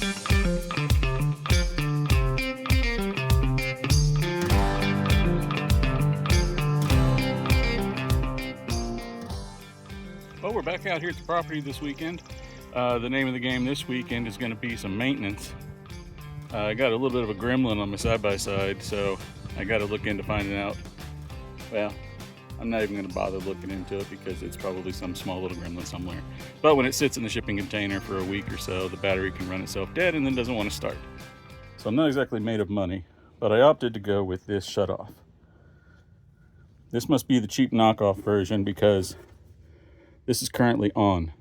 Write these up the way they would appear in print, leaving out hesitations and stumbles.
Well, we're back out here at the property this weekend. The name of the game this weekend is going to be some maintenance. I got a little bit of a gremlin on my side-by-side, so I got to look into finding out. Well, I'm not even going to bother looking into it because it's probably some small little gremlin somewhere. But when it sits in the shipping container for a week or so, the battery can run itself dead and then doesn't want to start. So I'm not exactly made of money, but I opted to go with this shut-off. This must be the cheap knockoff version because this is currently on,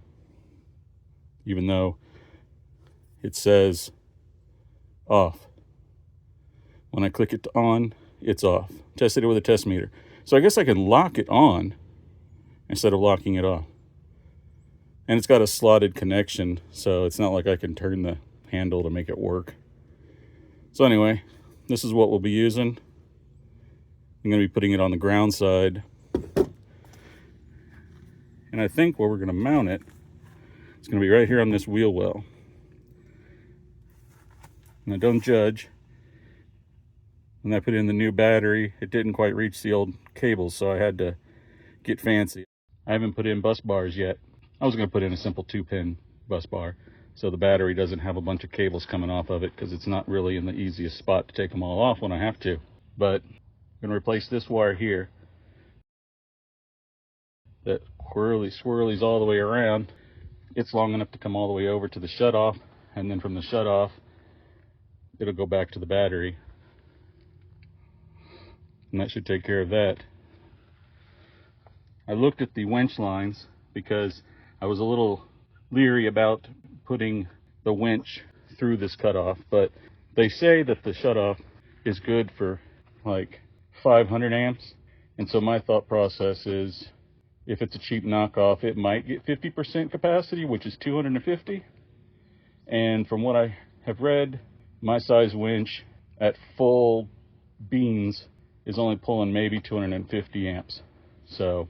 even though it says off. When I click it to on, it's off. Tested it with a test meter. So I guess I can lock it on instead of locking it off. And it's got a slotted connection, so it's not like I can turn the handle to make it work. So anyway, this is what we'll be using. I'm going to be putting it on the ground side. And I think where we're going to mount it, it's going to be right here on this wheel well. Now don't judge. When I put in the new battery, it didn't quite reach the old cables, so I had to get fancy. I haven't put in bus bars yet. I was going to put in a simple 2-pin bus bar, so the battery doesn't have a bunch of cables coming off of it, because it's not really in the easiest spot to take them all off when I have to. But I'm going to replace this wire here that swirlies all the way around. It's long enough to come all the way over to the shutoff, and then from the shutoff it'll go back to the battery, and that should take care of that. I looked at the winch lines because I was a little leery about putting the winch through this cutoff, but they say that the shutoff is good for like 500 amps, and so my thought process is, if it's a cheap knockoff, it might get 50% capacity, which is 250. And from what I have read, my size winch at full beans is only pulling maybe 250 amps. So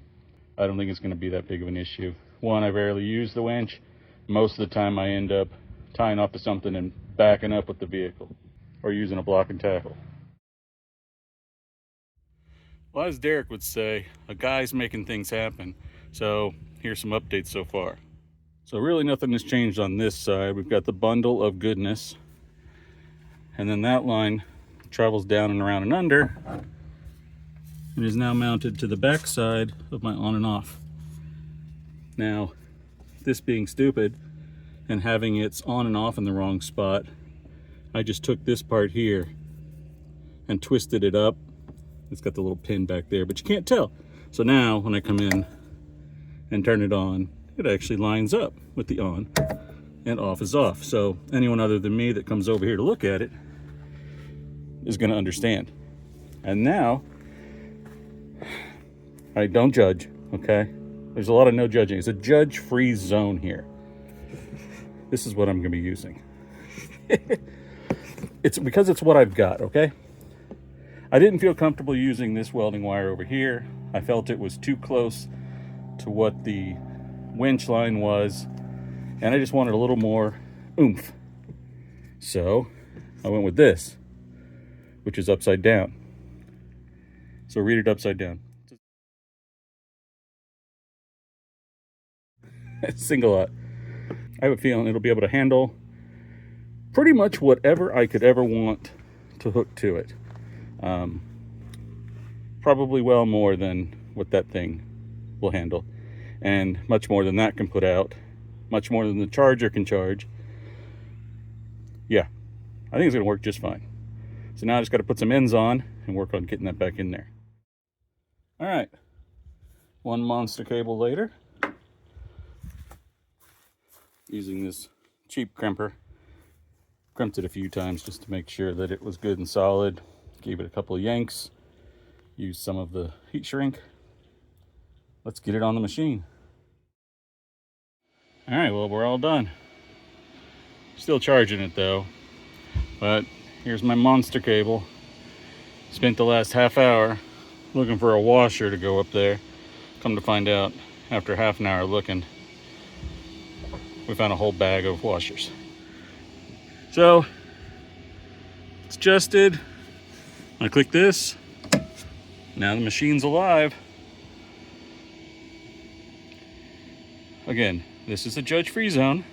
I don't think it's going to be that big of an issue. One, I rarely use the winch. Most of the time I end up tying off to something and backing up with the vehicle or using a block and tackle. Well, as Derek would say, a guy's making things happen. So here's some updates so far. So really nothing has changed on this side. We've got the bundle of goodness. And then that line travels down and around and under. And is now mounted to the back side of my on and off. Now, this being stupid and having its on and off in the wrong spot, I just took this part here and twisted it up. It's got the little pin back there, but you can't tell. So now when I come in and turn it on, it actually lines up with the on, and off is off. So anyone other than me that comes over here to look at it is going to understand. And now, I don't judge, okay? There's a lot of no judging. It's a judge-free zone here. This is what I'm going to be using. It's because it's what I've got, okay? I didn't feel comfortable using this welding wire over here. I felt it was too close to what the winch line was, and I just wanted a little more oomph. So I went with this, which is upside down. So read it upside down. Single out. I have a feeling it'll be able to handle pretty much whatever I could ever want to hook to it. Probably well more than what that thing will handle, and much more than that can put out, much more than the charger can charge. Yeah, I think it's gonna work just fine. So now I just got to put some ends on and work on getting that back in there. All right, one monster cable later, using this cheap crimper. Crimped it a few times just to make sure that it was good and solid. Gave it a couple of yanks, used some of the heat shrink. Let's get it on the machine. All right, well, we're all done. Still charging it though, but here's my monster cable. Spent the last half hour looking for a washer to go up there. Come to find out, after half an hour looking, we found a whole bag of washers. So it's adjusted. I click this. Now the machine's alive. Again, this is a judge-free zone.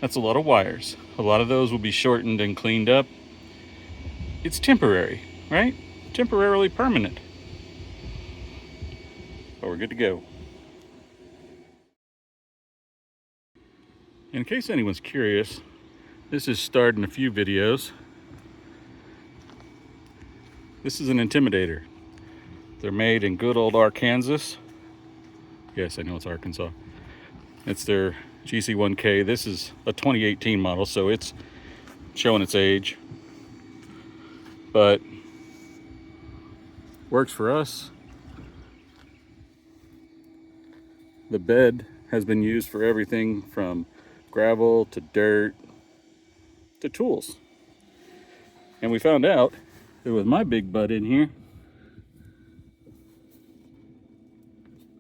That's a lot of wires. A lot of those will be shortened and cleaned up. It's temporary, right? Temporarily permanent. But we're good to go. In case anyone's curious, this is starred in a few videos. This is an Intimidator. They're made in good old Arkansas. Yes, I know it's Arkansas. It's their GC1K. This is a 2018 model, so it's showing its age. But works for us. The bed has been used for everything from gravel to dirt to tools. And we found out that with my big butt in here,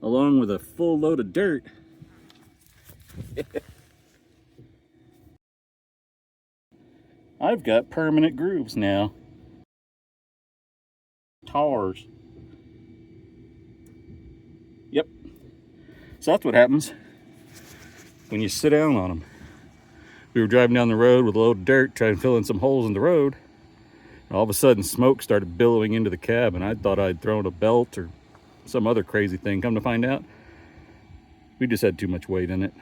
along with a full load of dirt, I've got permanent grooves now. Tars. Yep. So that's what happens when you sit down on them. We were driving down the road with a load of dirt, trying to fill in some holes in the road. And all of a sudden, smoke started billowing into the cab, and I thought I'd thrown a belt or some other crazy thing. Come to find out, we just had too much weight in it.